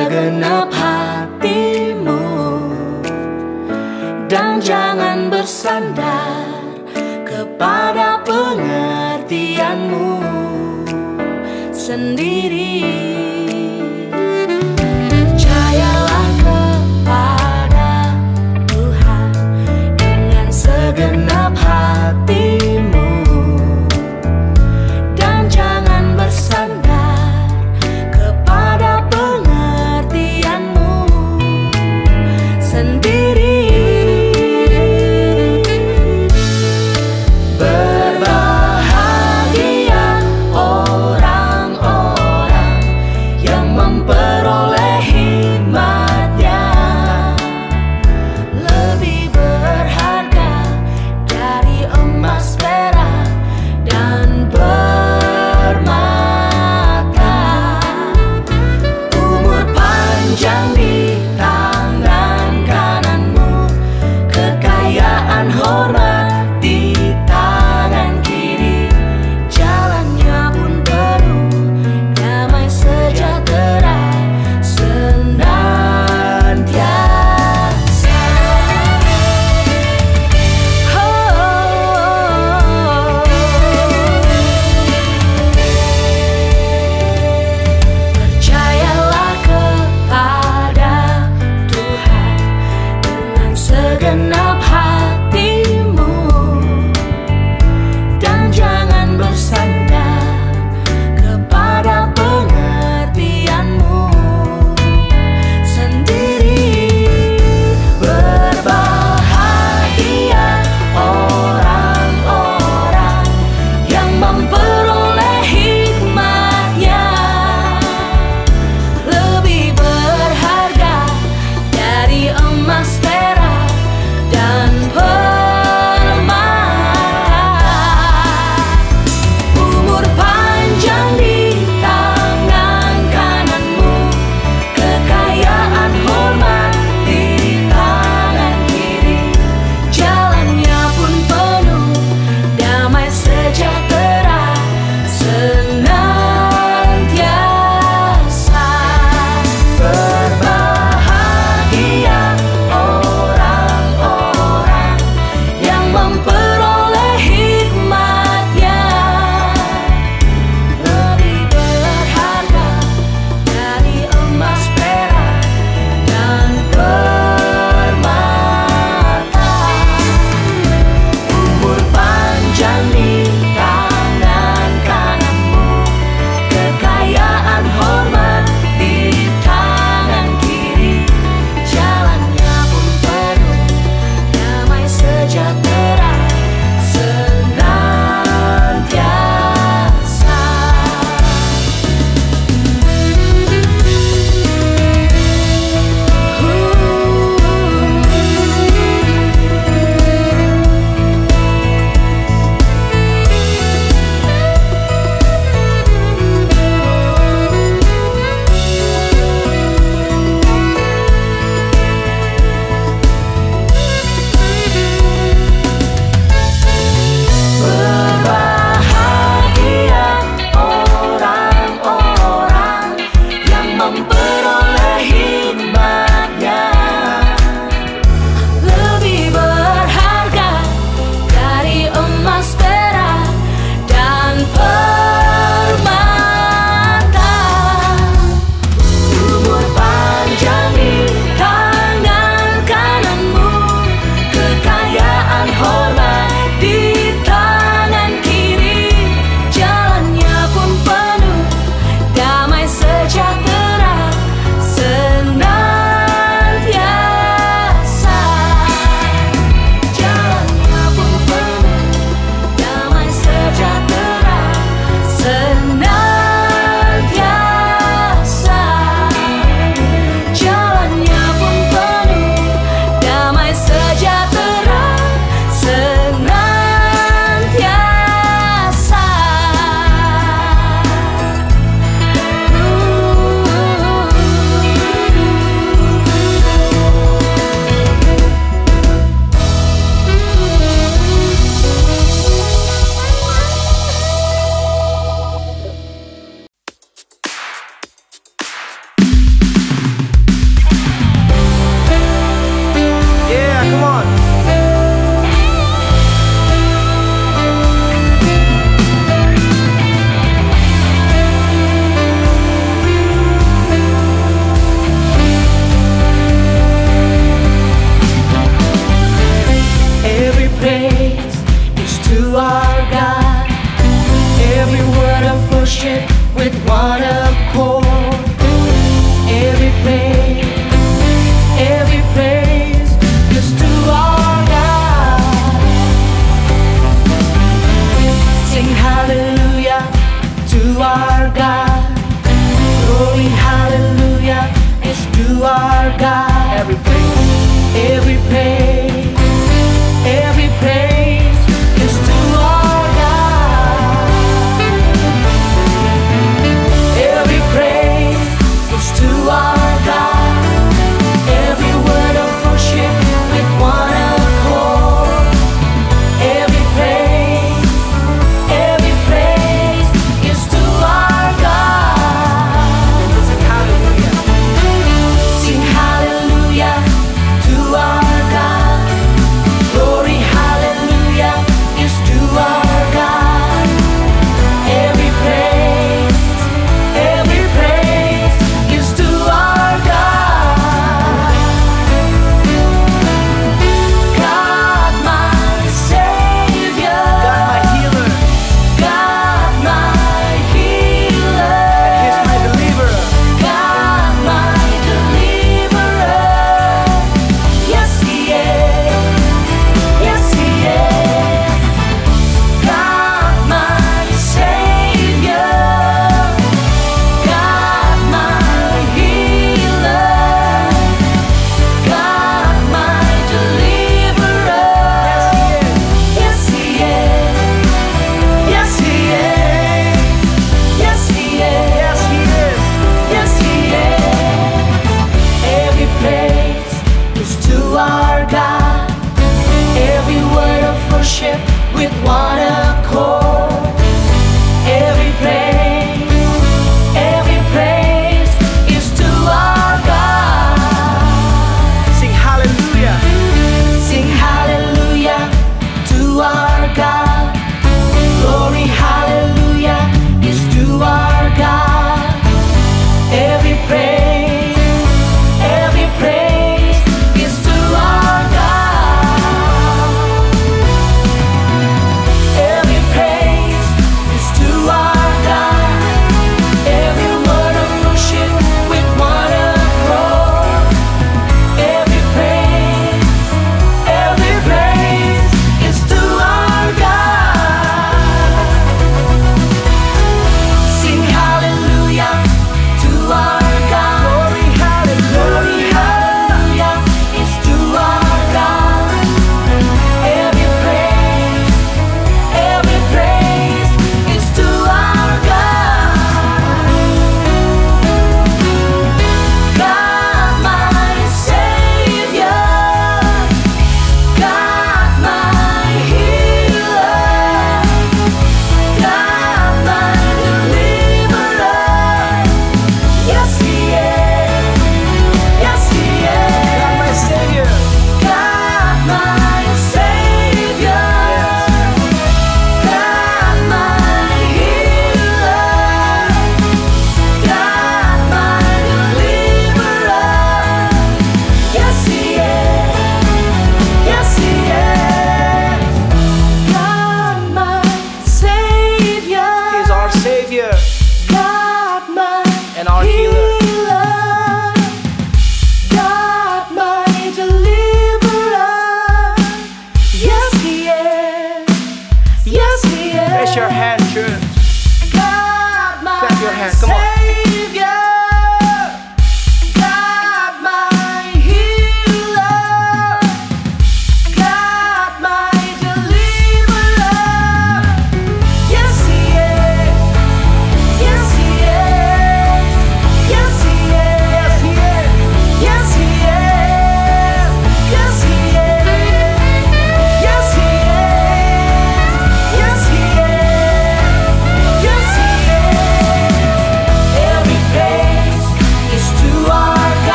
segenap hatimu, dan jangan bersandar kepada pengertianmu sendiri. Percayalah kepada Tuhan dengan segenap hatimu, dan jangan bersandar kepada pengertianmu sendiri. Berbahagia orang-orang yang memperoleh hikmatnya, lebih berharga dari emas, perak, dan permata. Umur panjang di tangan kananmu, kekayaan hormat di tangan kiri. Jalannya pun penuh damai sejahtera senantiasa. Percayalah kepada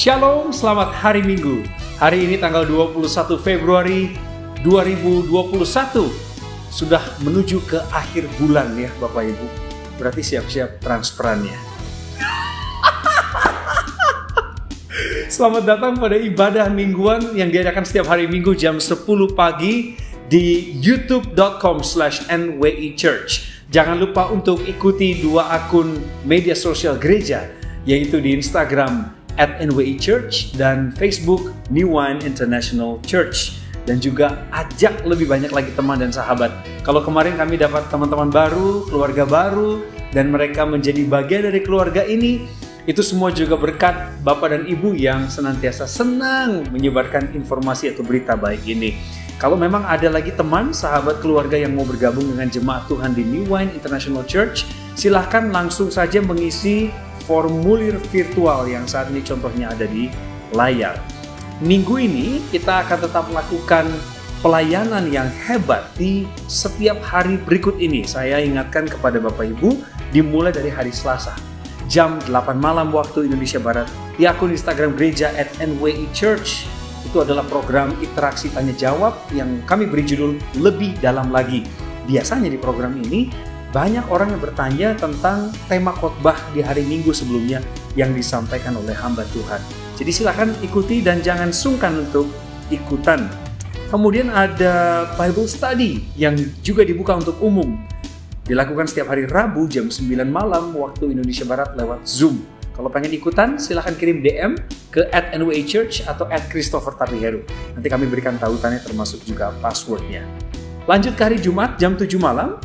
Shalom, selamat hari Minggu. Hari ini tanggal 21 Februari 2021. Sudah menuju ke akhir bulan ya Bapak Ibu. Berarti siap-siap transferannya. Selamat datang pada ibadah mingguan yang diadakan setiap hari Minggu jam 10 pagi di youtube.com/NWI Church. Jangan lupa untuk ikuti dua akun media sosial gereja, yaitu di Instagram @NWI Church dan Facebook New Wine International Church. Dan juga ajak lebih banyak lagi teman dan sahabat. Kalau kemarin kami dapat teman-teman baru, keluarga baru, dan mereka menjadi bagian dari keluarga ini, itu semua juga berkat Bapak dan Ibu yang senantiasa senang menyebarkan informasi atau berita baik ini. Kalau memang ada lagi teman, sahabat, keluarga yang mau bergabung dengan jemaat Tuhan di New Wine International Church, silahkan langsung saja mengisi formulir virtual yang saat ini contohnya ada di layar. Minggu ini kita akan tetap melakukan pelayanan yang hebat di setiap hari berikut ini. Saya ingatkan kepada Bapak Ibu, dimulai dari hari Selasa jam 8 malam waktu Indonesia Barat di akun Instagram gereja @NWI Church. Itu adalah program interaksi tanya jawab yang kami beri judul Lebih Dalam Lagi. Biasanya di program ini banyak orang yang bertanya tentang tema khotbah di hari Minggu sebelumnya yang disampaikan oleh hamba Tuhan. Jadi silakan ikuti dan jangan sungkan untuk ikutan. Kemudian ada Bible Study yang juga dibuka untuk umum. Dilakukan setiap hari Rabu jam 9 malam waktu Indonesia Barat lewat Zoom. Kalau pengen ikutan silahkan kirim DM ke @NWI Church atau @ChristopherTapiheru. Nanti kami berikan tautannya termasuk juga passwordnya. Lanjut ke hari Jumat jam 7 malam.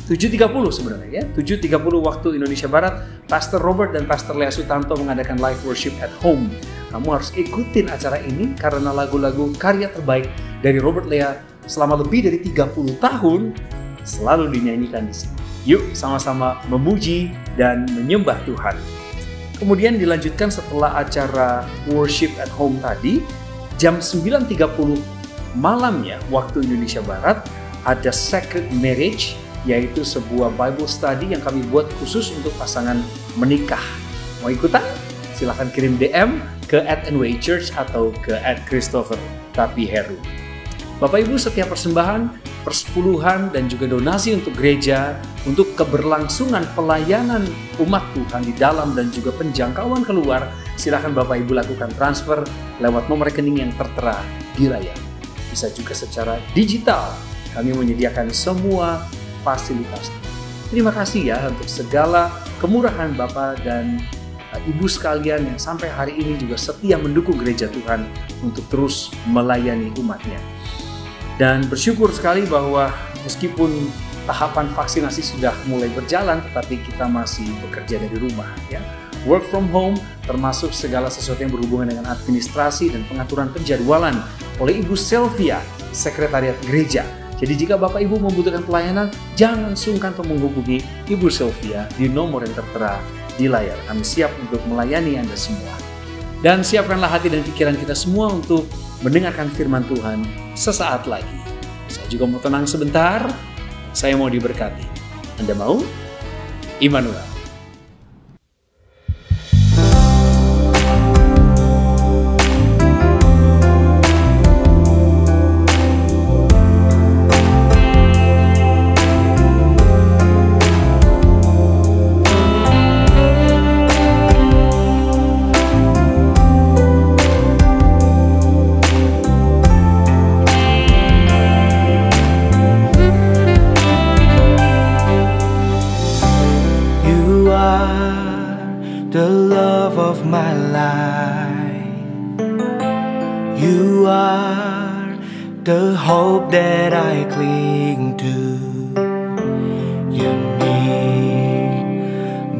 7.30 sebenarnya ya, 7.30 waktu Indonesia Barat, Pastor Robert dan Pastor Lea Sutanto mengadakan live worship at home. Kamu harus ikutin acara ini karena lagu-lagu karya terbaik dari Robert Lea selama lebih dari 30 tahun selalu dinyanyikan di sini. Yuk sama-sama memuji dan menyembah Tuhan. Kemudian dilanjutkan setelah acara worship at home tadi, jam 9.30 malamnya waktu Indonesia Barat ada Sacred Marriage, yaitu sebuah Bible Study yang kami buat khusus untuk pasangan menikah. Mau ikutan? Silahkan kirim DM ke @NWI Church atau ke @ChristopherTapiheru. Bapak Ibu, setiap persembahan, persepuluhan, dan juga donasi untuk gereja, untuk keberlangsungan pelayanan umat Tuhan di dalam dan juga penjangkauan keluar, silahkan Bapak Ibu lakukan transfer lewat nomor rekening yang tertera di layar. Bisa juga secara digital. Kami menyediakan semua fasilitas. Terima kasih ya untuk segala kemurahan Bapak dan Ibu sekalian yang sampai hari ini juga setia mendukung gereja Tuhan untuk terus melayani umatnya. Dan bersyukur sekali bahwa meskipun tahapan vaksinasi sudah mulai berjalan, tetapi kita masih bekerja dari rumah ya. Work from home termasuk segala sesuatu yang berhubungan dengan administrasi dan pengaturan penjadwalan oleh Ibu Sylvia, Sekretariat Gereja. Jadi jika Bapak Ibu membutuhkan pelayanan, jangan sungkan untuk menghubungi Ibu Sylvia di nomor yang tertera di layar. Kami siap untuk melayani Anda semua. Dan siapkanlah hati dan pikiran kita semua untuk mendengarkan firman Tuhan sesaat lagi. Saya juga mau tenang sebentar, saya mau diberkati. Anda mau? Immanuel. The love of my life, you are the hope that I cling to. You mean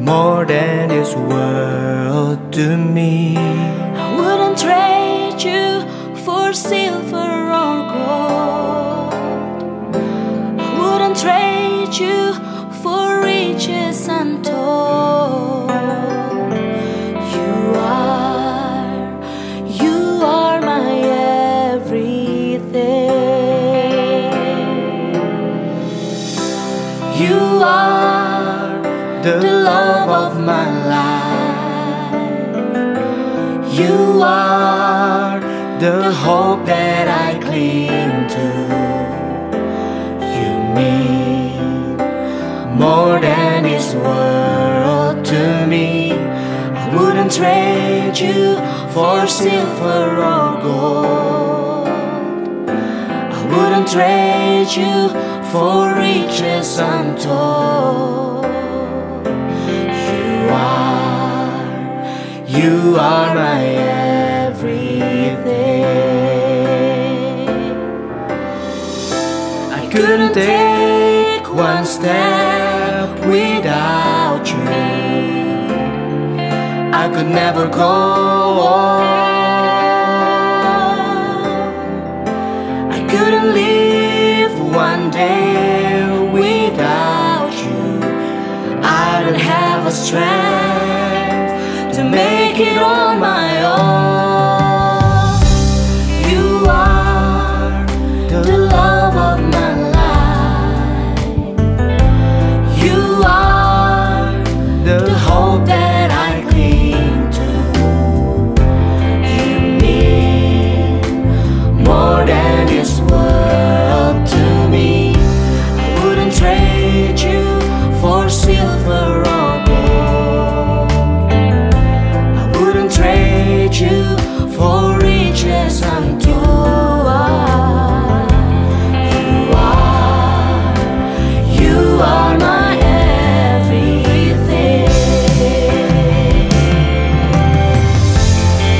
more than this world to me. I wouldn't trade you for silver or gold. I wouldn't trade you for riches untold. You are my everything. You are The the love of my life. You are the hope that I cling to. You mean more than this world to me. I wouldn't trade you for silver or gold. I wouldn't trade you for riches untold. You are my everything. I couldn't take one step without you. I could never go on. I couldn't live one day without you. I don't have a strength to make it on my own. You are the love of my life. You are the hope that I cling to. You mean more than this world to me. I wouldn't trade you for silver or gold. I wouldn't trade you for riches untold. You are my everything.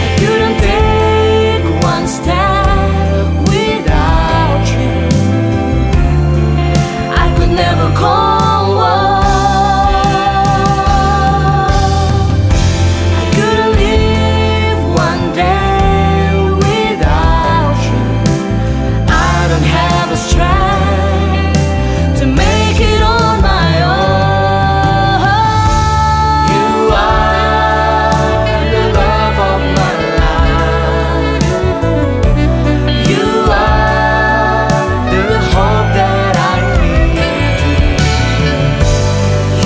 I couldn't take one step without you. I could never go on. I couldn't live one day without you. I don't have a strength to make it on my own. You are the love of my life. You are the hope that I cling to.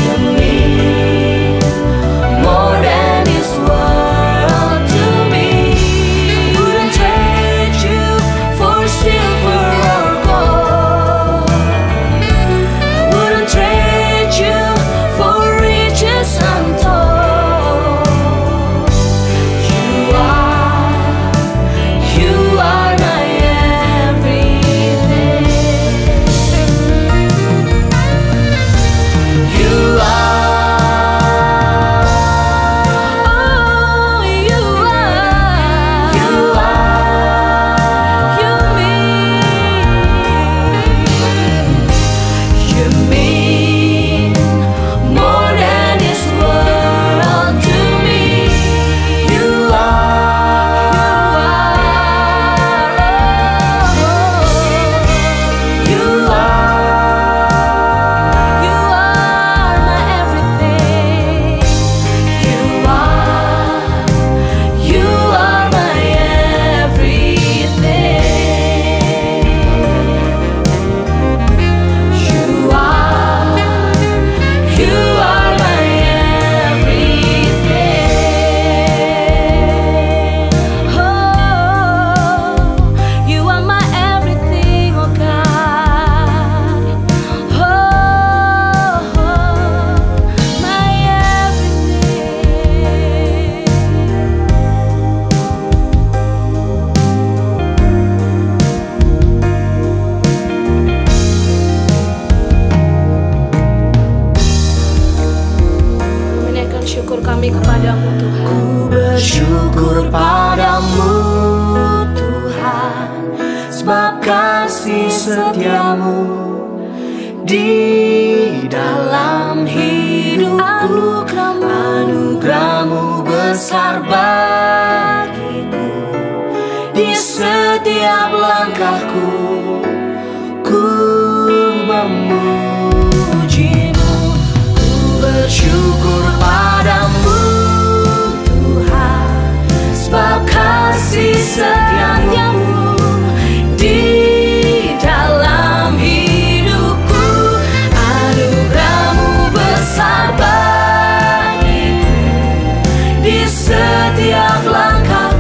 You mean more than this world to me. I wouldn't trade you for silver or gold. I wouldn't trade you for riches untold. You are my everything. You mean more than this world to me. You are my everything. You are my everything. You are my everything. Oh, you are my everything, oh God. Oh, my everything. Menaikkan syukur kami kepadamu, Tuhan. Ku bersyukur padamu, Tuhan, sebab kasih setiamu di dalam hidupku. Anugerahmu besar bagiku, di setiap langkahku ku memujimu. Ku bersyukur padamu, Tuhan, sebab kasih setiamu di dalam hidupku. Anugerahmu besar bagiku, di setiap langkah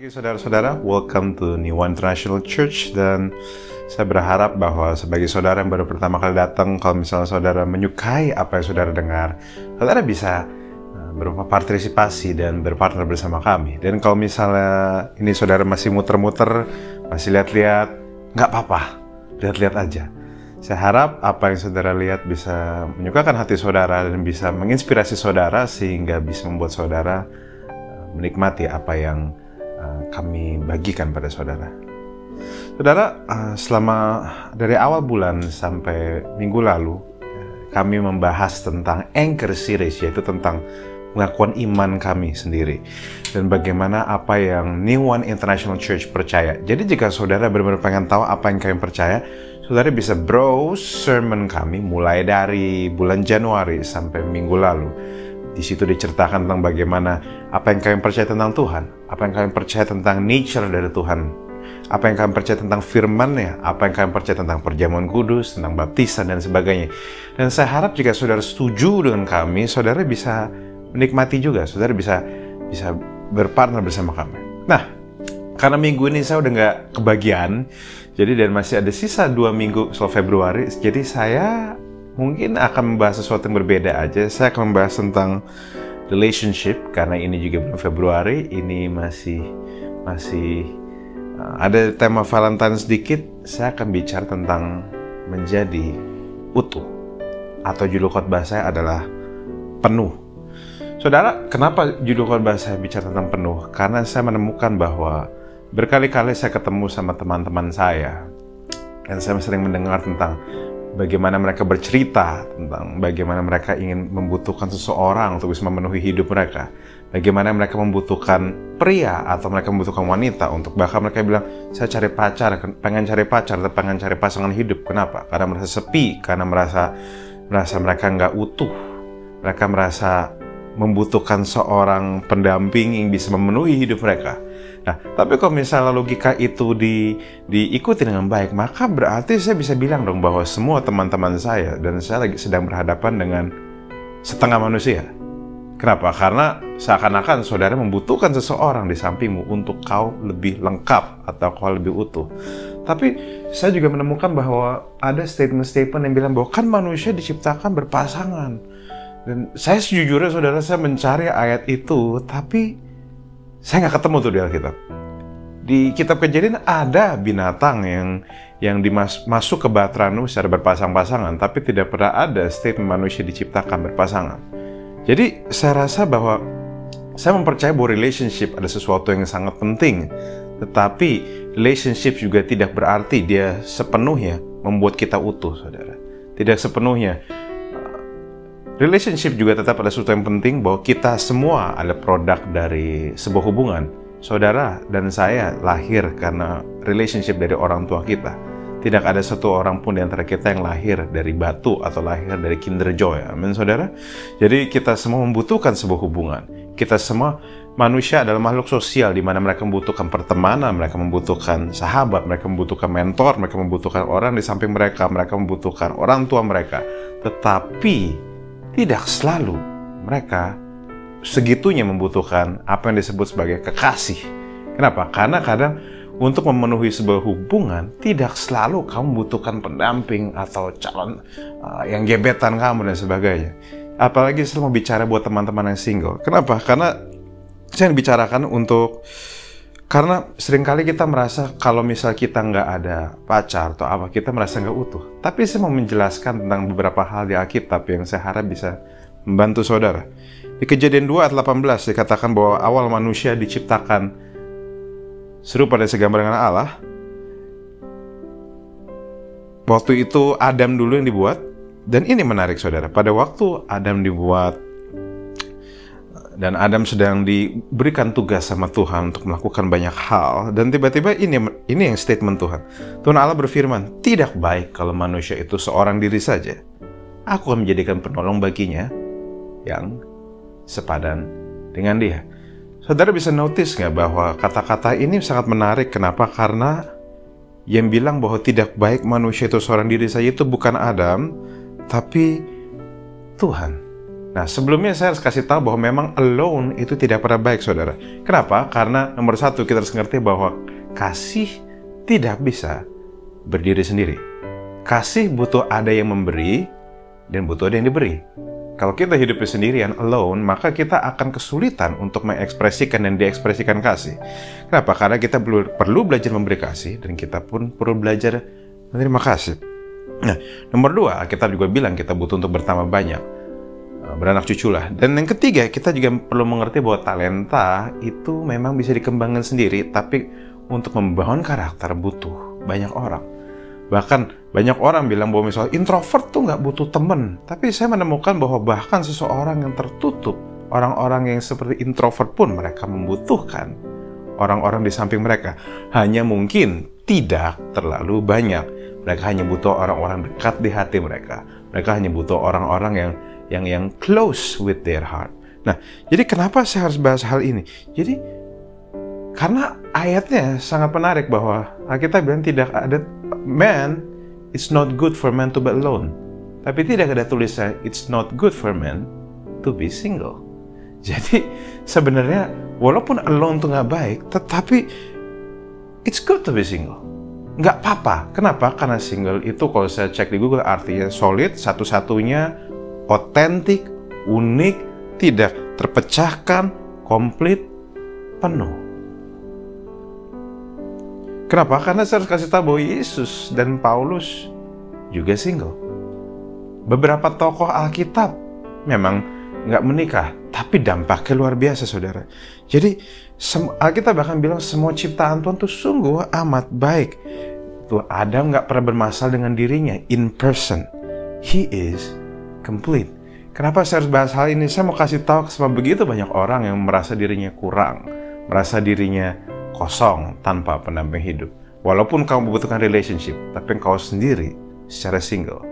pagi saudara-saudara, welcome to New One International Church. Dan saya berharap bahwa sebagai saudara yang baru pertama kali datang, kalau misalnya saudara menyukai apa yang saudara dengar, saudara bisa berpartisipasi dan berpartner bersama kami. Dan kalau misalnya ini saudara masih muter-muter, masih lihat-lihat, nggak apa-apa, lihat-lihat aja. Saya harap apa yang saudara lihat bisa menyukakan hati saudara dan bisa menginspirasi saudara sehingga bisa membuat saudara menikmati apa yang kami bagikan pada saudara. Saudara, selama dari awal bulan sampai minggu lalu, kami membahas tentang Anchor Series, yaitu tentang pengakuan iman kami sendiri dan bagaimana apa yang New One International Church percaya. Jadi jika saudara benar-benar pengen tahu apa yang kami percaya, saudara bisa browse sermon kami mulai dari bulan Januari sampai minggu lalu. Di situ diceritakan tentang bagaimana apa yang kalian percaya tentang Tuhan, apa yang kalian percaya tentang nature dari Tuhan, apa yang kalian percaya tentang firman-Nya, apa yang kalian percaya tentang perjamuan kudus, tentang baptisan dan sebagainya. Dan saya harap jika saudara setuju dengan kami, saudara bisa menikmati juga, saudara bisa berpartner bersama kami. Nah, karena minggu ini saya udah nggak kebagian, jadi dan masih ada sisa 2 minggu soal Februari, jadi saya mungkin akan membahas sesuatu yang berbeda aja. Saya akan membahas tentang relationship, karena ini juga bulan Februari, ini masih ada tema Valentine sedikit. Saya akan bicara tentang menjadi utuh, atau judul khotbah saya adalah penuh. Saudara, kenapa judul khotbah saya bicara tentang penuh? Karena saya menemukan bahwa berkali-kali saya ketemu sama teman-teman saya, dan saya sering mendengar tentang bagaimana mereka bercerita tentang bagaimana mereka ingin membutuhkan seseorang untuk bisa memenuhi hidup mereka. Bagaimana mereka membutuhkan pria atau mereka membutuhkan wanita untuk, bahkan mereka bilang, saya cari pacar, pengen cari pacar atau pengen cari pasangan hidup. Kenapa? Karena merasa sepi, karena merasa mereka nggak utuh. Mereka merasa membutuhkan seorang pendamping yang bisa memenuhi hidup mereka. Nah, tapi kalau misalnya logika itu diikuti dengan baik, maka berarti saya bisa bilang dong bahwa semua teman-teman saya dan saya lagi sedang berhadapan dengan setengah manusia. Kenapa? Karena seakan-akan saudara membutuhkan seseorang di sampingmu untuk kau lebih lengkap atau kau lebih utuh. Tapi saya juga menemukan bahwa ada statement-statement yang bilang bahwa kan manusia diciptakan berpasangan. Dan saya sejujurnya saudara, saya mencari ayat itu, tapi saya nggak ketemu tuh di Alkitab. Di kitab Kejadian ada binatang yang masuk ke Batranu secara berpasang-pasangan, tapi tidak pernah ada statement manusia diciptakan berpasangan. Jadi saya rasa bahwa saya mempercayai bahwa relationship ada sesuatu yang sangat penting, tetapi relationship juga tidak berarti dia sepenuhnya membuat kita utuh, saudara. Tidak sepenuhnya. Relationship juga tetap ada sesuatu yang penting, bahwa kita semua ada produk dari sebuah hubungan. Saudara dan saya lahir karena relationship dari orang tua kita. Tidak ada satu orang pun di antara kita yang lahir dari batu atau lahir dari Kinder Joy. Amin, saudara. Jadi kita semua membutuhkan sebuah hubungan. Kita semua manusia adalah makhluk sosial, di mana mereka membutuhkan pertemanan, mereka membutuhkan sahabat, mereka membutuhkan mentor, mereka membutuhkan orang di samping mereka membutuhkan orang tua mereka. Tetapi tidak selalu mereka segitunya membutuhkan apa yang disebut sebagai kekasih. Kenapa? Karena kadang untuk memenuhi sebuah hubungan, tidak selalu kamu membutuhkan pendamping atau calon yang gebetan kamu dan sebagainya. Apalagi saya mau bicara buat teman-teman yang single. Kenapa? Karena saya bicarakan karena seringkali kita merasa kalau misal kita nggak ada pacar atau apa, kita merasa nggak utuh. Tapi saya mau menjelaskan tentang beberapa hal di Alkitab yang saya harap bisa membantu saudara. Di Kejadian 2 ayat 18 dikatakan bahwa awal manusia diciptakan serupa dan segambar dengan Allah. Waktu itu Adam dulu yang dibuat. Dan ini menarik saudara, pada waktu Adam dibuat dan Adam sedang diberikan tugas sama Tuhan untuk melakukan banyak hal, dan tiba-tiba ini yang statement Tuhan. Tuhan Allah berfirman, tidak baik kalau manusia itu seorang diri saja. Aku akan menjadikan penolong baginya yang sepadan dengan dia. Saudara bisa notice nggak bahwa kata-kata ini sangat menarik. Kenapa? Karena yang bilang bahwa tidak baik manusia itu seorang diri saja itu bukan Adam, tapi Tuhan. Nah, sebelumnya saya harus kasih tahu bahwa memang alone itu tidak pernah baik, saudara. Kenapa? Karena nomor satu, kita harus ngerti bahwa kasih tidak bisa berdiri sendiri. Kasih butuh ada yang memberi dan butuh ada yang diberi. Kalau kita hidup sendirian, alone, maka kita akan kesulitan untuk mengekspresikan dan diekspresikan kasih. Kenapa? Karena kita perlu belajar memberi kasih dan kita pun perlu belajar menerima kasih. Nah, nomor dua, kita juga bilang kita butuh untuk bertambah banyak, beranak cucu lah. Dan yang ketiga, kita juga perlu mengerti bahwa talenta itu memang bisa dikembangkan sendiri, tapi untuk membangun karakter butuh banyak orang. Bahkan banyak orang bilang bahwa misalnya introvert tuh nggak butuh temen. Tapi saya menemukan bahwa bahkan seseorang yang tertutup, orang-orang yang seperti introvert pun mereka membutuhkan orang-orang di samping mereka. Hanya mungkin tidak terlalu banyak. Mereka hanya butuh orang-orang dekat di hati mereka. Mereka hanya butuh orang-orang yang close with their heart. Nah, jadi kenapa saya harus bahas hal ini? Jadi karena ayatnya sangat menarik bahwa Alkitab bilang tidak ada man, it's not good for man to be alone. Tapi tidak ada tulisan it's not good for man to be single. Jadi sebenarnya walaupun alone itu nggak baik, tetapi it's good to be single. Nggak apa-apa. Kenapa? Karena single itu kalau saya cek di Google artinya solid, satu-satunya, otentik, unik, tidak terpecahkan, komplit, penuh. Kenapa? Karena saya harus kasih tahu bahwa Yesus dan Paulus juga single. Beberapa tokoh Alkitab memang nggak menikah, tapi dampaknya luar biasa, saudara. Jadi Alkitab bahkan bilang semua ciptaan Tuhan itu sungguh amat baik. Tuh Adam nggak pernah bermasalah dengan dirinya in person. He is complete. Kenapa saya harus bahas hal ini? Saya mau kasih tahu sama begitu banyak orang yang merasa dirinya kurang, merasa dirinya kosong tanpa pendamping hidup. Walaupun kamu membutuhkan relationship, tapi engkau sendiri secara single,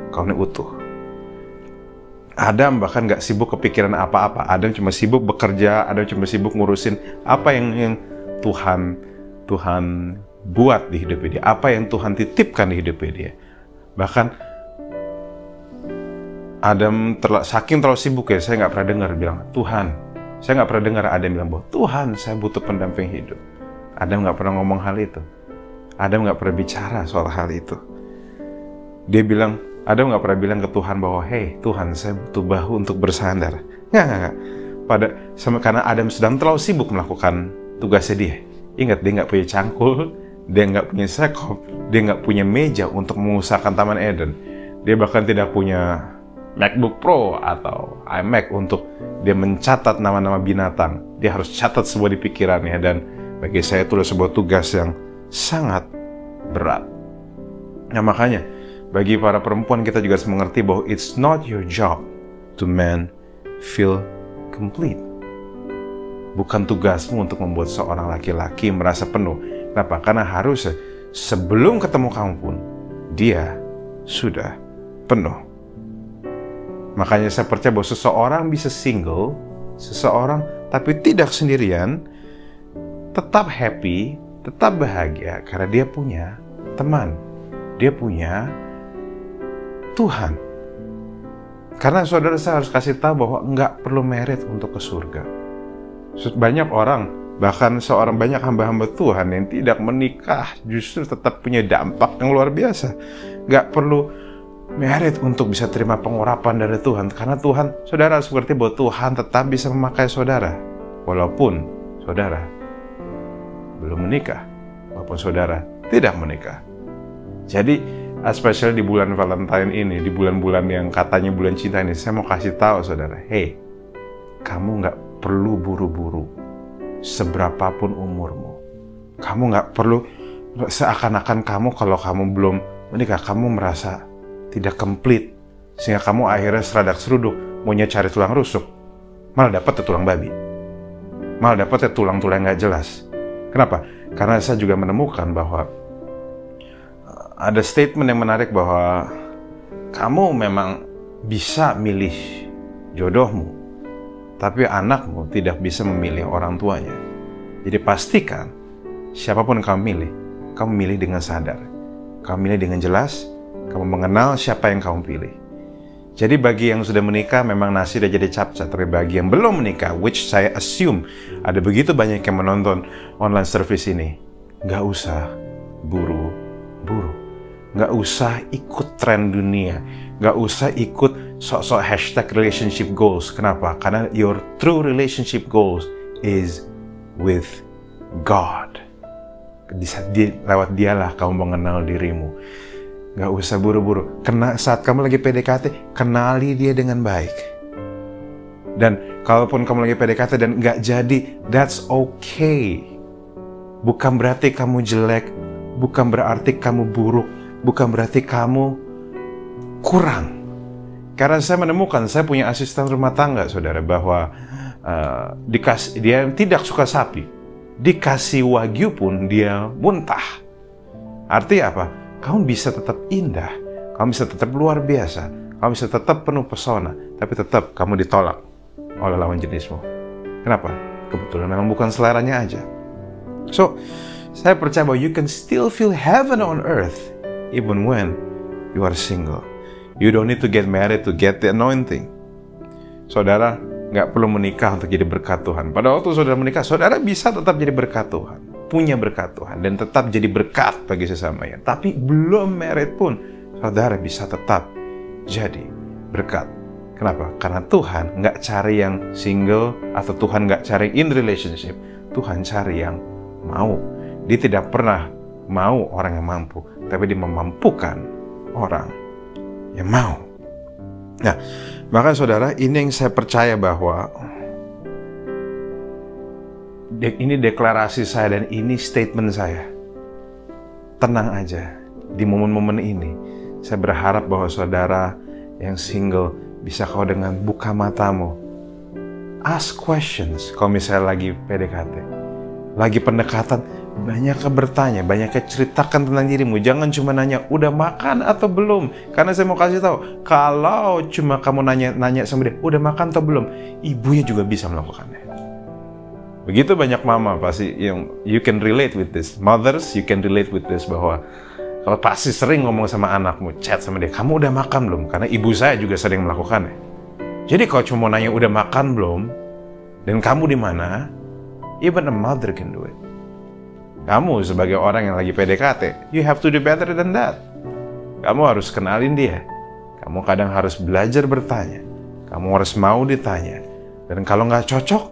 kau ini utuh. Adam bahkan gak sibuk kepikiran apa-apa. Adam cuma sibuk bekerja, Adam cuma sibuk ngurusin apa yang Tuhan buat di hidupnya dia, apa yang Tuhan titipkan di hidupnya dia. Bahkan Adam saking terlalu sibuk ya, saya gak pernah dengar bilang, saya nggak pernah dengar Adam bilang bahwa Tuhan, saya butuh pendamping hidup. Adam nggak pernah ngomong hal itu. Adam nggak pernah bicara soal hal itu. Adam nggak pernah bilang ke Tuhan bahwa, hey Tuhan, saya butuh bahu untuk bersandar. Nggak. Karena Adam sedang terlalu sibuk melakukan tugasnya dia. Ingat, dia nggak punya cangkul, dia nggak punya sekop, dia nggak punya meja untuk mengusahakan Taman Eden. Dia bahkan tidak punya MacBook Pro atau iMac untuk dia mencatat nama-nama binatang. Dia harus catat semua di pikirannya, dan bagi saya itu sebuah tugas yang sangat berat. Nah, makanya bagi para perempuan kita juga harus mengerti bahwa it's not your job to feel complete. Bukan tugasmu untuk membuat seorang laki-laki merasa penuh. Kenapa? Karena harusnya sebelum ketemu kamu pun dia sudah penuh. Makanya saya percaya bahwa seseorang bisa single, tapi tidak sendirian, tetap happy, tetap bahagia, karena dia punya teman, dia punya Tuhan. Karena saudara, saya harus kasih tahu bahwa nggak perlu merit untuk ke surga. Banyak orang, bahkan banyak hamba-hamba Tuhan yang tidak menikah, justru tetap punya dampak yang luar biasa. Nggak perlu merit untuk bisa terima pengurapan dari Tuhan. Karena Tuhan, saudara harus mengerti bahwa Tuhan tetap bisa memakai saudara, walaupun saudara belum menikah, walaupun saudara tidak menikah. Jadi, especially di bulan Valentine ini, di bulan-bulan yang katanya bulan cinta ini, saya mau kasih tahu saudara, hey, kamu nggak perlu buru-buru, seberapapun umurmu. Kamu nggak perlu seakan-akan kamu kalau kamu belum menikah, kamu merasa tidak komplit, sehingga kamu akhirnya seradak seruduk, maunya cari tulang rusuk, malah dapat tulang babi, malah dapat tulang-tulang nggak jelas. Kenapa? Karena saya juga menemukan bahwa ada statement yang menarik bahwa kamu memang bisa milih jodohmu, tapi anakmu tidak bisa memilih orang tuanya. Jadi pastikan siapapun kamu milih dengan sadar, kamu milih dengan jelas. Kamu mengenal siapa yang kamu pilih. Jadi bagi yang sudah menikah memang nasi udah jadi capcay, tapi bagi yang belum menikah, which saya assume ada begitu banyak yang menonton online service ini, nggak usah buru-buru, nggak usah ikut tren dunia, nggak usah ikut sok-sok hashtag relationship goals. Kenapa? Karena your true relationship goals is with God. Lewat dialah kamu mengenal dirimu. Gak usah buru-buru. Saat kamu lagi PDKT, kenali dia dengan baik. Dan kalaupun kamu lagi PDKT dan gak jadi, that's okay. Bukan berarti kamu jelek, bukan berarti kamu buruk, bukan berarti kamu kurang. Karena saya menemukan, saya punya asisten rumah tangga, saudara, bahwa dia tidak suka sapi. Dikasih wagyu pun dia muntah. Artinya apa? Kamu bisa tetap indah, kamu bisa tetap luar biasa, kamu bisa tetap penuh pesona, tapi tetap kamu ditolak oleh lawan jenismu. Kenapa? Kebetulan memang bukan seleranya aja. So, saya percaya bahwa you can still feel heaven on earth even when you are single. You don't need to get married to get the anointing. Saudara nggak perlu menikah untuk jadi berkat Tuhan. Pada waktu saudara menikah, saudara bisa tetap jadi berkat Tuhan, punya berkat Tuhan, dan tetap jadi berkat bagi sesamanya. Tapi belum married pun, saudara bisa tetap jadi berkat. Kenapa? Karena Tuhan nggak cari yang single, atau Tuhan nggak cari in relationship. Tuhan cari yang mau. Dia tidak pernah mau orang yang mampu, tapi dia memampukan orang yang mau. Nah, maka saudara, ini yang saya percaya bahwa ini deklarasi saya dan ini statement saya. Tenang aja, di momen-momen ini, saya berharap bahwa saudara yang single bisa kau dengan buka matamu. Ask questions kalau misalnya lagi PDKT. Lagi pendekatan, banyak bertanya, banyak ceritakan tentang dirimu. Jangan cuma nanya, udah makan atau belum? Karena saya mau kasih tahu, kalau cuma kamu nanya sama dia, udah makan atau belum? Ibunya juga bisa melakukannya. Begitu banyak mama pasti yang you can relate with this. Mothers, you can relate with this, bahwa kalau pasti sering ngomong sama anakmu, chat sama dia, kamu udah makan belum? Karena ibu saya juga sering melakukannya. Jadi kalau cuma mau nanya udah makan belum, dan kamu di mana, even a mother can do it. Kamu sebagai orang yang lagi PDKT, you have to do better than that. Kamu harus kenalin dia. Kamu kadang harus belajar bertanya. Kamu harus mau ditanya. Dan kalau nggak cocok,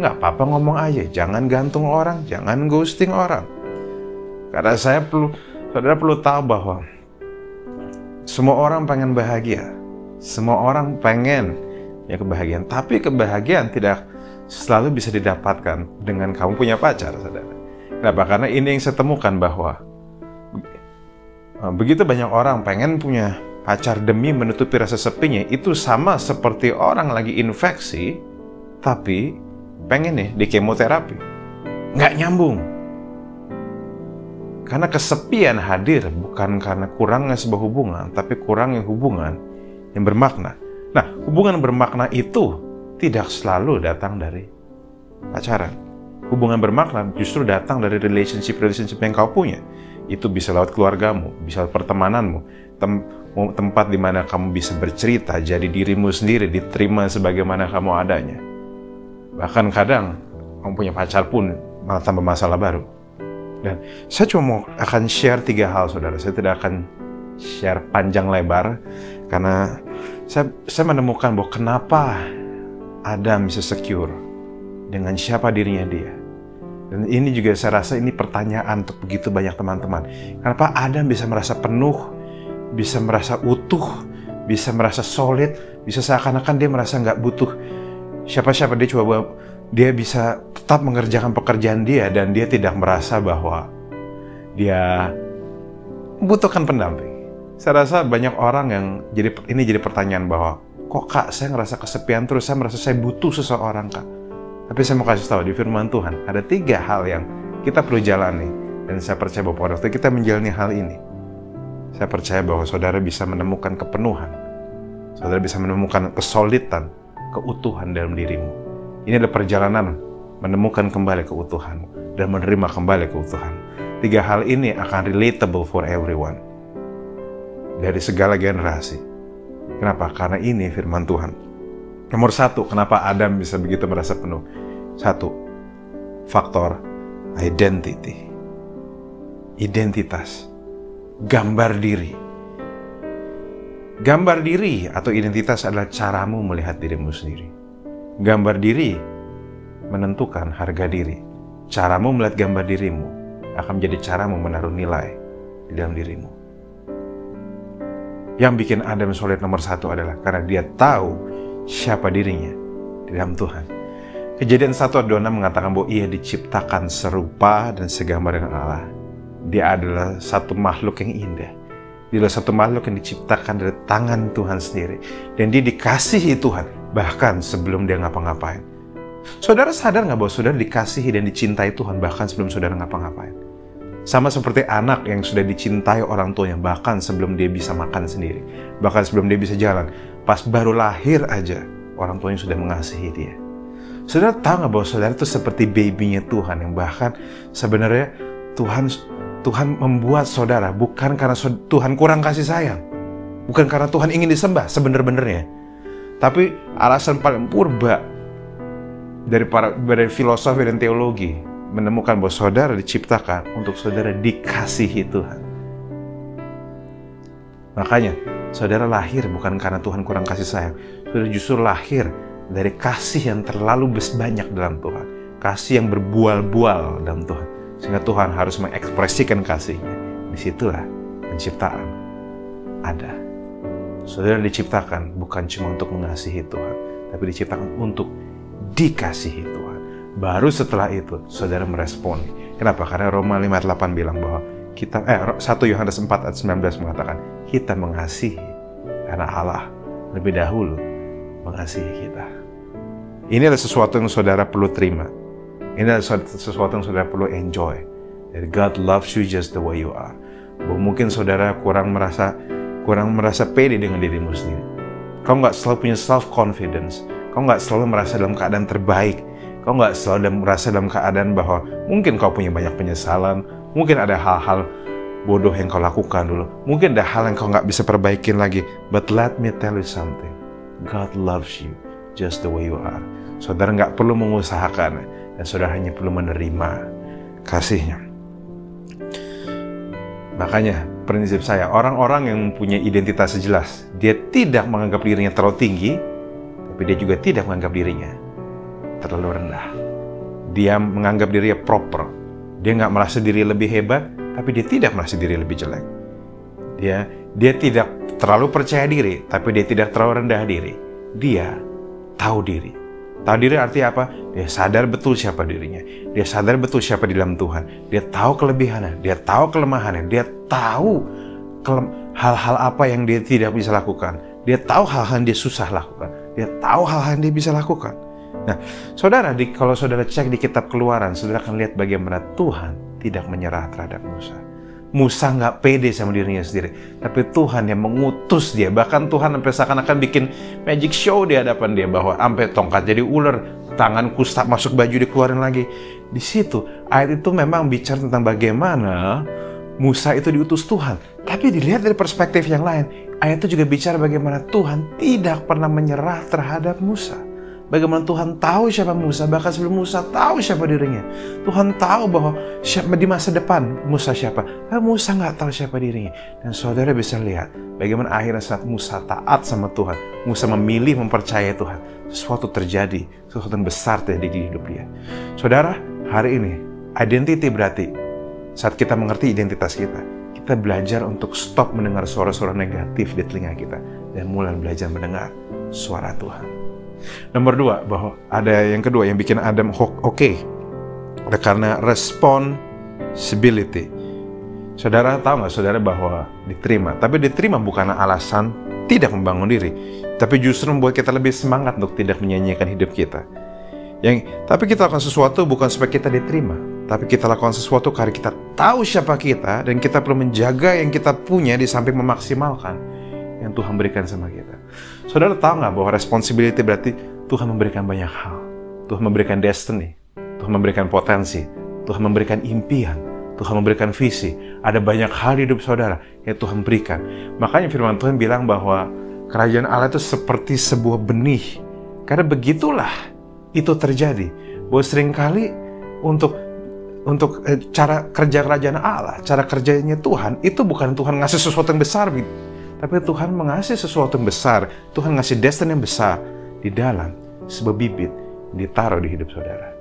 nggak apa-apa ngomong aja. Jangan gantung orang, jangan ghosting orang. Karena saudara perlu tahu bahwa semua orang pengen bahagia. Semua orang pengen ya kebahagiaan. Tapi kebahagiaan tidak selalu bisa didapatkan dengan kamu punya pacar, saudara. Kenapa? Karena ini yang saya temukan bahwa begitu banyak orang pengen punya pacar demi menutupi rasa sepinya. Itu sama seperti orang lagi infeksi, tapi pengen nih di kemoterapi. Nggak nyambung. Karena kesepian hadir bukan karena kurangnya sebuah hubungan, tapi kurangnya hubungan yang bermakna. Nah, hubungan bermakna itu tidak selalu datang dari pacaran. Hubungan bermakna justru datang dari relationship yang kau punya. Itu bisa lewat keluargamu, bisa lewat pertemananmu, tempat di mana kamu bisa bercerita, jadi dirimu sendiri, diterima sebagaimana kamu adanya. Bahkan kadang kamu punya pacar pun malah tambah masalah baru. Dan saya cuma akan share 3 hal, saudara. Saya tidak akan share panjang lebar, karena saya menemukan bahwa kenapa Adam bisa secure dengan siapa dirinya dia. Dan ini juga saya rasa ini pertanyaan untuk begitu banyak teman-teman. Kenapa Adam bisa merasa penuh, bisa merasa utuh, bisa merasa solid, bisa seakan-akan dia merasa nggak butuh siapa-siapa. Dia bisa tetap mengerjakan pekerjaan dia, dan dia tidak merasa bahwa dia membutuhkan pendamping. Saya rasa banyak orang yang ini jadi pertanyaan bahwa, kok Kak, saya ngerasa kesepian terus, saya merasa saya butuh seseorang, Kak. Tapi saya mau kasih tahu, di firman Tuhan ada 3 hal yang kita perlu jalani. Dan saya percaya bahwa pada waktu kita menjalani hal ini, saya percaya bahwa saudara bisa menemukan kepenuhan. Saudara bisa menemukan kesolidan, keutuhan dalam dirimu. Ini adalah perjalanan menemukan kembali keutuhanmu dan menerima kembali keutuhan. 3 hal ini akan relatable for everyone. Dari segala generasi. Kenapa? Karena ini firman Tuhan. Nomor satu, kenapa Adam bisa begitu merasa penuh? Satu, faktor identity. Identitas. Gambar diri. Gambar diri atau identitas adalah caramu melihat dirimu sendiri. Gambar diri menentukan harga diri. Caramu melihat gambar dirimu akan menjadi caramu menaruh nilai di dalam dirimu. Yang bikin Adam solid nomor satu adalah karena dia tahu siapa dirinya di dalam Tuhan. Kejadian 1:26 mengatakan bahwa ia diciptakan serupa dan segambar dengan Allah. Dia adalah satu makhluk yang indah. Dia adalah satu makhluk yang diciptakan dari tangan Tuhan sendiri. Dan dia dikasihi Tuhan bahkan sebelum dia ngapa-ngapain. Saudara sadar nggak bahwa saudara dikasihi dan dicintai Tuhan bahkan sebelum saudara ngapa-ngapain? Sama seperti anak yang sudah dicintai orang tuanya bahkan sebelum dia bisa makan sendiri. Bahkan sebelum dia bisa jalan. Pas baru lahir aja, orang tuanya sudah mengasihi dia. Saudara tahu nggak bahwa saudara itu seperti babynya Tuhan yang bahkan sebenarnya Tuhan membuat saudara bukan karena Tuhan kurang kasih sayang. Bukan karena Tuhan ingin disembah sebenar-benarnya. Tapi alasan paling purba dari filosofi dan teologi menemukan bahwa saudara diciptakan untuk saudara dikasihi Tuhan. Makanya, saudara lahir bukan karena Tuhan kurang kasih sayang. Saudara justru lahir dari kasih yang terlalu banyak dalam Tuhan. Kasih yang berbual-bual dalam Tuhan. Sehingga Tuhan harus mengekspresikan kasih-Nya. Disitulah penciptaan ada. Saudara diciptakan bukan cuma untuk mengasihi Tuhan, tapi diciptakan untuk dikasihi Tuhan. Baru setelah itu, saudara meresponi. Kenapa? Karena Roma 5:8 bilang bahwa 1 Yohanes 4:19 mengatakan, kita mengasihi karena Allah lebih dahulu mengasihi kita. Ini adalah sesuatu yang saudara perlu terima. Ini adalah sesuatu yang saudara perlu enjoy. That God loves you just the way you are. Bahwa mungkin saudara kurang merasa pede dengan dirimu sendiri. Kau nggak selalu punya self-confidence. Kau nggak selalu merasa dalam keadaan terbaik. Kau nggak selalu merasa dalam keadaan bahwa mungkin kau punya banyak penyesalan, mungkin ada hal-hal bodoh yang kau lakukan dulu, mungkin ada hal yang kau nggak bisa perbaikin lagi. But let me tell you something, God loves you just the way you are. Saudara nggak perlu mengusahakan, dan saudara hanya perlu menerima kasih-Nya. Makanya prinsip saya, orang-orang yang punya identitas jelas, dia tidak menganggap dirinya terlalu tinggi, tapi dia juga tidak menganggap dirinya terlalu rendah. Dia menganggap dirinya proper. Dia nggak merasa diri lebih hebat, tapi dia tidak merasa diri lebih jelek. Dia tidak terlalu percaya diri, tapi dia tidak terlalu rendah diri. Dia tahu diri. Tahu diri artinya apa? Dia sadar betul siapa dirinya. Dia sadar betul siapa di dalam Tuhan. Dia tahu kelebihannya, dia tahu kelemahannya, dia tahu hal-hal apa yang dia tidak bisa lakukan. Dia tahu hal-hal yang dia susah lakukan. Dia tahu hal-hal yang dia bisa lakukan. Nah, saudara, kalau saudara cek di kitab Keluaran, saudara akan lihat bagaimana Tuhan tidak menyerah terhadap Musa. Musa nggak pede sama dirinya sendiri, tapi Tuhan yang mengutus dia. Bahkan Tuhan sampai seakan-akan bikin magic show di hadapan dia, bahwa sampai tongkat jadi ular, tangan kusta masuk baju dikeluarin lagi. Di situ ayat itu memang bicara tentang bagaimana Musa itu diutus Tuhan. Tapi dilihat dari perspektif yang lain, ayat itu juga bicara bagaimana Tuhan tidak pernah menyerah terhadap Musa. Bagaimana Tuhan tahu siapa Musa, bahkan sebelum Musa tahu siapa dirinya. Tuhan tahu bahwa di masa depan Musa siapa. Musa nggak tahu siapa dirinya. Dan saudara bisa lihat bagaimana akhirnya saat Musa taat sama Tuhan, Musa memilih mempercayai Tuhan, sesuatu terjadi, sesuatu yang besar terjadi di hidup dia. Saudara, hari ini identity berarti saat kita mengerti identitas kita belajar untuk stop mendengar suara-suara negatif di telinga kita dan mulai belajar mendengar suara Tuhan. Nomor 2, bahwa ada yang kedua yang bikin Adam oke. Karena responsibility. Saudara tahu nggak saudara bahwa diterima, tapi diterima bukan alasan tidak membangun diri, tapi justru membuat kita lebih semangat untuk tidak menyanyiakan hidup kita. Tapi kita lakukan sesuatu bukan supaya kita diterima, tapi kita lakukan sesuatu karena kita tahu siapa kita dan kita perlu menjaga yang kita punya di samping memaksimalkan yang Tuhan berikan sama kita. Saudara tahu nggak bahwa responsibility berarti Tuhan memberikan banyak hal. Tuhan memberikan destiny, Tuhan memberikan potensi, Tuhan memberikan impian, Tuhan memberikan visi. Ada banyak hal di hidup saudara yang Tuhan berikan. Makanya firman Tuhan bilang bahwa Kerajaan Allah itu seperti sebuah benih. Karena begitulah itu terjadi. Bahwa seringkali untuk cara kerja kerajaan Allah, cara kerjanya Tuhan, itu bukan Tuhan ngasih sesuatu yang besar, tapi Tuhan mengasih sesuatu yang besar. Tuhan ngasih destiny yang besar di dalam sebuah bibit ditaruh di hidup saudara.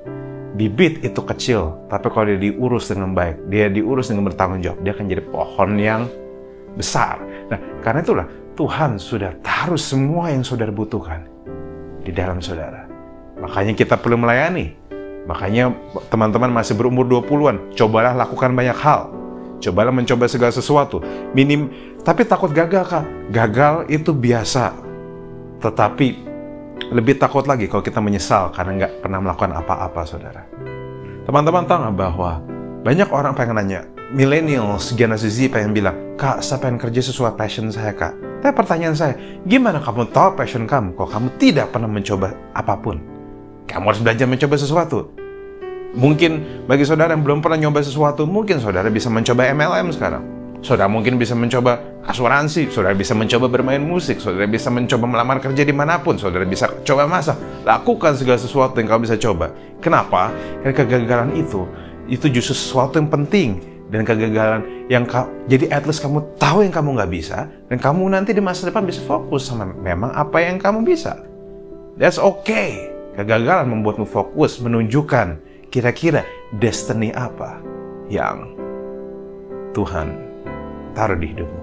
Bibit itu kecil, tapi kalau dia diurus dengan baik, dia diurus dengan bertanggung jawab, dia akan jadi pohon yang besar. Nah, karena itulah Tuhan sudah taruh semua yang saudara butuhkan di dalam saudara. Makanya kita perlu melayani. Makanya teman-teman masih berumur 20-an, cobalah lakukan banyak hal. Cobalah mencoba segala sesuatu. Tapi takut gagal, Kak. Gagal itu biasa. Tetapi lebih takut lagi kalau kita menyesal karena nggak pernah melakukan apa-apa, saudara. Teman-teman tahu nggak bahwa banyak orang pengen nanya, millennials, generasi Z pengen bilang, Kak, saya pengen kerja sesuai passion saya, Kak. Tapi pertanyaan saya, gimana kamu tahu passion kamu kalau kamu tidak pernah mencoba apapun? Kamu harus belajar mencoba sesuatu. Mungkin bagi saudara yang belum pernah nyoba sesuatu, mungkin saudara bisa mencoba MLM sekarang. Saudara mungkin bisa mencoba asuransi, saudara bisa mencoba bermain musik, saudara bisa mencoba melamar kerja dimanapun, saudara bisa coba masak. Lakukan segala sesuatu yang kamu bisa coba. Kenapa? Karena kegagalan itu justru sesuatu yang penting. Dan kegagalan yang jadi at least kamu tahu yang kamu nggak bisa, dan kamu nanti di masa depan bisa fokus sama memang apa yang kamu bisa. That's okay. Kegagalan membuatmu fokus, menunjukkan kira-kira destiny apa yang Tuhan taruh di hidupmu.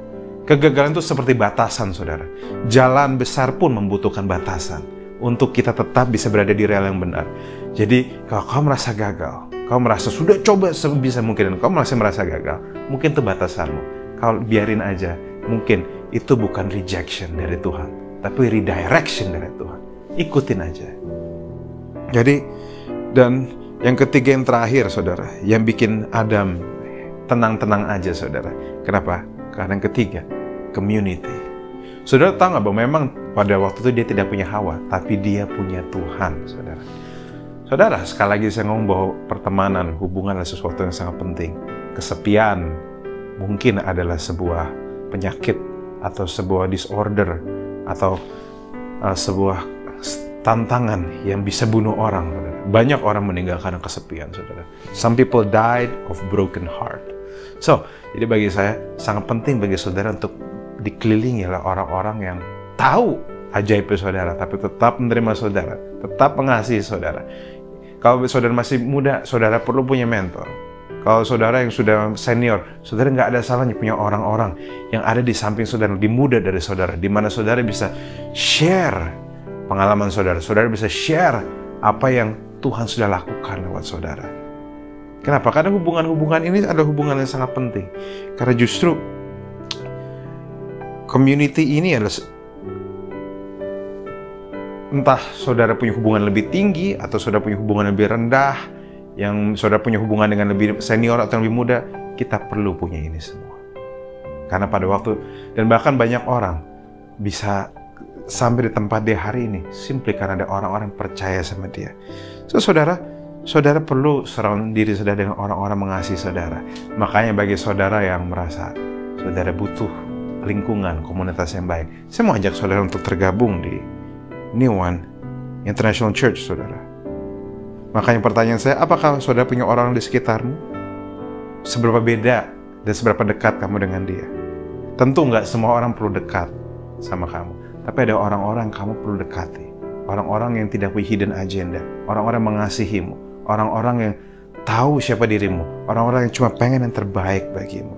Kegagalan itu seperti batasan, saudara. Jalan besar pun membutuhkan batasan untuk kita tetap bisa berada di rel yang benar. Jadi, kalau kau merasa gagal, kau merasa sudah coba sebisa mungkin dan kau masih merasa gagal, mungkin itu batasanmu. Kau biarin aja. Mungkin itu bukan rejection dari Tuhan, tapi redirection dari Tuhan. Ikutin aja. Jadi, dan yang ketiga yang terakhir, saudara, yang bikin Adam tenang-tenang aja, saudara. Kenapa? Karena yang ketiga, community. Saudara tahu nggak bahwa memang pada waktu itu dia tidak punya Hawa, tapi dia punya Tuhan, saudara. Saudara, sekali lagi saya ngomong bahwa pertemanan, hubungan adalah sesuatu yang sangat penting. Kesepian mungkin adalah sebuah penyakit atau sebuah disorder atau sebuah tantangan yang bisa bunuh orang, saudara. Banyak orang meninggal karena kesepian, saudara. Some people died of broken heart. So, jadi bagi saya sangat penting bagi saudara untuk dikelilingi oleh orang-orang yang tahu ajaib saudara, tapi tetap menerima saudara, tetap mengasihi saudara. Kalau saudara masih muda, saudara perlu punya mentor. Kalau saudara yang sudah senior, saudara nggak ada salahnya punya orang-orang yang ada di samping saudara, lebih muda dari saudara, di mana saudara bisa share pengalaman saudara. Saudara bisa share apa yang Tuhan sudah lakukan lewat saudara. Kenapa? Karena hubungan-hubungan ini adalah hubungan yang sangat penting. Karena justru community ini adalah, entah saudara punya hubungan lebih tinggi atau saudara punya hubungan lebih rendah, yang saudara punya hubungan dengan lebih senior atau lebih muda, kita perlu punya ini semua. Karena pada waktu, dan bahkan banyak orang bisa sampai di tempat dia hari ini simply karena ada orang-orang yang percaya sama dia. So, saudara perlu surround diri saudara dengan orang-orang mengasihi saudara. Makanya bagi saudara yang merasa saudara butuh lingkungan, komunitas yang baik, saya mau ajak saudara untuk tergabung di New One International Church, saudara. Makanya pertanyaan saya, apakah saudara punya orang di sekitarmu? Seberapa beda dan seberapa dekat kamu dengan dia? Tentu nggak semua orang perlu dekat sama kamu, tapi ada orang-orang yang kamu perlu dekati. Orang-orang yang tidak punya hidden agenda, orang-orang yang mengasihimu, orang-orang yang tahu siapa dirimu, orang-orang yang cuma pengen yang terbaik bagimu.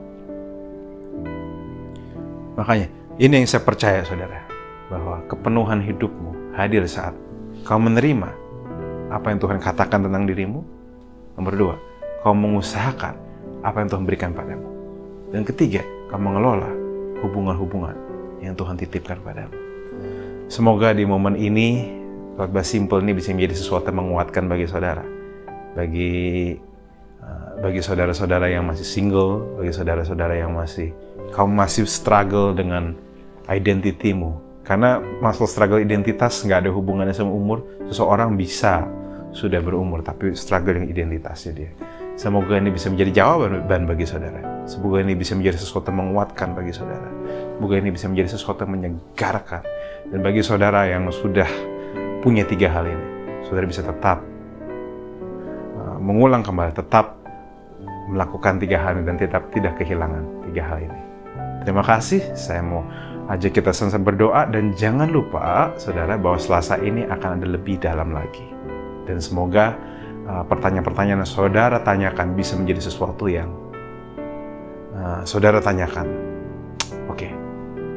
Makanya, ini yang saya percaya, saudara, bahwa kepenuhan hidupmu hadir saat kau menerima apa yang Tuhan katakan tentang dirimu. Nomor 2, kau mengusahakan apa yang Tuhan berikan padamu. Dan ketiga, kau mengelola hubungan-hubungan yang Tuhan titipkan padamu. Semoga di momen ini, khotbah simple ini bisa menjadi sesuatu yang menguatkan bagi saudara. Bagi saudara-saudara yang masih single, bagi saudara-saudara yang kamu masih struggle dengan identitimu. Karena masalah struggle identitas nggak ada hubungannya sama umur. Seseorang bisa sudah berumur, tapi struggle dengan identitasnya dia. Semoga ini bisa menjadi jawaban bagi saudara. Semoga ini bisa menjadi sesuatu yang menguatkan bagi saudara. Semoga ini bisa menjadi sesuatu yang menyegarkan. Dan bagi saudara yang sudah punya 3 hal ini, saudara bisa tetap mengulang kembali, tetap melakukan 3 hal ini dan tetap tidak kehilangan 3 hal ini. Terima kasih, saya mau ajak kita sama-sama berdoa, dan jangan lupa saudara bahwa Selasa ini akan ada lebih dalam lagi. Dan semoga pertanyaan-pertanyaan yang saudara tanyakan bisa menjadi sesuatu yang saudara tanyakan. Oke,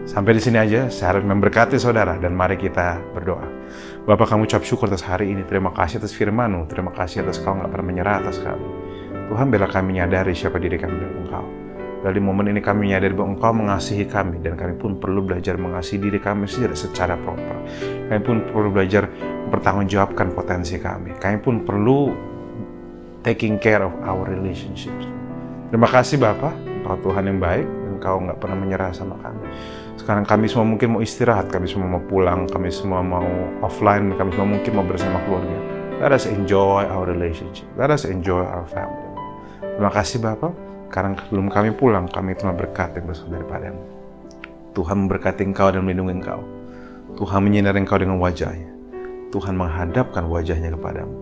sampai di sini aja. Saya harap memberkati saudara, dan mari kita berdoa. Bapa, kami ucap syukur atas hari ini. Terima kasih atas firman-Mu. Terima kasih atas Kau nggak pernah menyerah atas kami. Tuhan, biarlah kami menyadari siapa diri kami dalam Engkau. Dari momen ini kami menyadari bahwa Engkau mengasihi kami, dan kami pun perlu belajar mengasihi diri kami sendiri secara proper. Kami pun perlu belajar mempertanggungjawabkan potensi kami. Kami pun perlu taking care of our relationships. Terima kasih Bapa, Engkau Tuhan yang baik, Engkau nggak pernah menyerah sama kami. Sekarang kami semua mungkin mau istirahat, kami semua mau pulang, kami semua mau offline, kami semua mungkin mau bersama keluarga. Let us enjoy our relationship. Let us enjoy our family. Terima kasih Bapak, karena sebelum kami pulang, kami telah berkat yang berasal daripada-Mu. Tuhan memberkati Engkau dan melindungi Engkau. Tuhan menyinari Engkau dengan wajah-Nya. Tuhan menghadapkan wajah-Nya kepadamu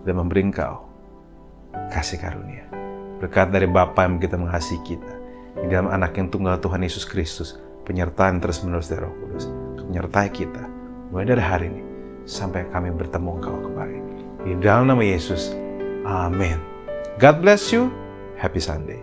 dan memberi Engkau kasih karunia. Berkat dari Bapa yang begitu mengasihi kita, di dalam Anak yang tunggal Tuhan Yesus Kristus, penyertaan terus-menerus dari Roh Kudus, menyertai kita mulai dari hari ini sampai kami bertemu Engkau kembali. Di dalam nama Yesus, amin. God bless you. Happy Sunday.